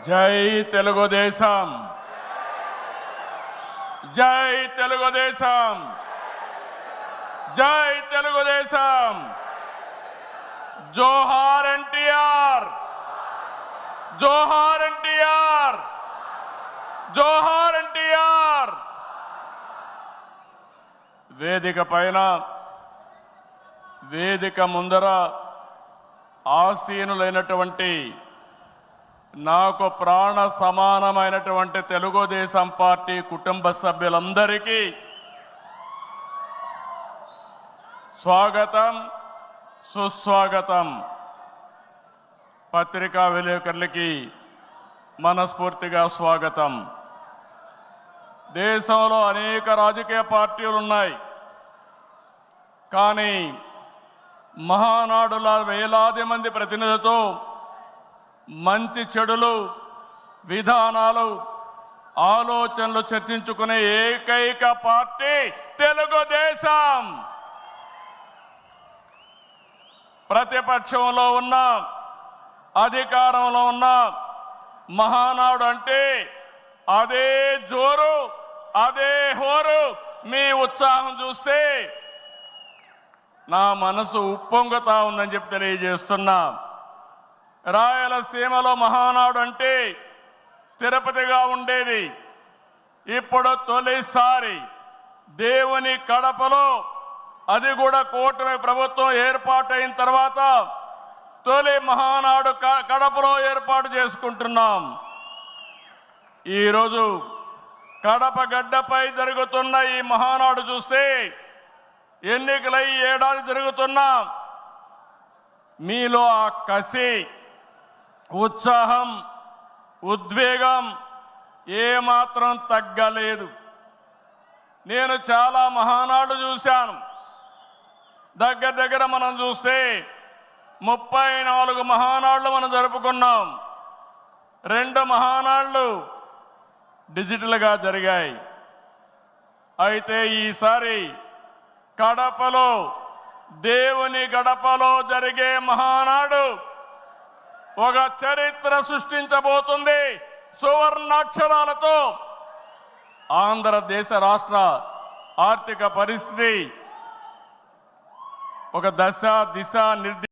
జై తెలుగుదేశం, జై తెలుగుదేశం, జై తెలుగుదేశం. జోహార్ ఎన్టీఆర్, జోహార్ ఎన్టీఆర్, జోహార్ ఎన్టీఆర్. వేదిక పైన, వేదిక ముందర ఆసీనులైనటువంటి నాకు ప్రాణ సమానమైనటువంటి తెలుగుదేశం పార్టీ కుటుంబ సభ్యులందరికీ స్వాగతం, సుస్వాగతం. పత్రికా విలేకరులకి మనస్ఫూర్తిగా స్వాగతం. దేశంలో అనేక రాజకీయ పార్టీలు ఉన్నాయి, కానీ మహానాడుల వేలాది మంది ప్రతినిధులతో మంచి చెడులు, విధానాలు, ఆలోచనలు చర్చించుకునే ఏకైక పార్టీ తెలుగుదేశం. ప్రతిపక్షంలో ఉన్న, అధికారంలో ఉన్న మహానాడు అంటే అదే జోరు, అదే హోరు. మీ ఉత్సాహం చూస్తే నా మనసు ఉప్పొంగుతా ఉందని చెప్పి తెలియజేస్తున్నా. రాయలసీమలో మహానాడు అంటే తిరుపతిగా ఉండేది. ఇప్పుడు తొలిసారి దేవుని కడపలో, అది కూడా కూటమి ప్రభుత్వం ఏర్పాటైన తర్వాత తొలి మహానాడు కడపలో ఏర్పాటు చేసుకుంటున్నాం. ఈరోజు కడప గడ్డపై జరుగుతున్న ఈ మహానాడు చూస్తే ఎన్నికలై ఏడాది జరుగుతున్నా మీలో ఆ కసి, ఉత్సాహం, ఉద్వేగం ఏమాత్రం తగ్గలేదు. నేను చాలా మహానాడు చూశాను. దగ్గర మనం చూస్తే 34 మహానాడులు మనం జరుపుకున్నాం. 2 మహానాడులు డిజిటల్గా జరిగాయి. అయితే ఈసారి కడపలో, దేవుని గడపలో జరిగే మహానాడు ఒక చరిత్ర సృష్టించబోతుంది. సువర్ణాక్షరాలతో ఆంధ్రదేశ రాష్ట్ర ఆర్థిక పరిస్థితి ఒక దశ దిశ నిర్దేశం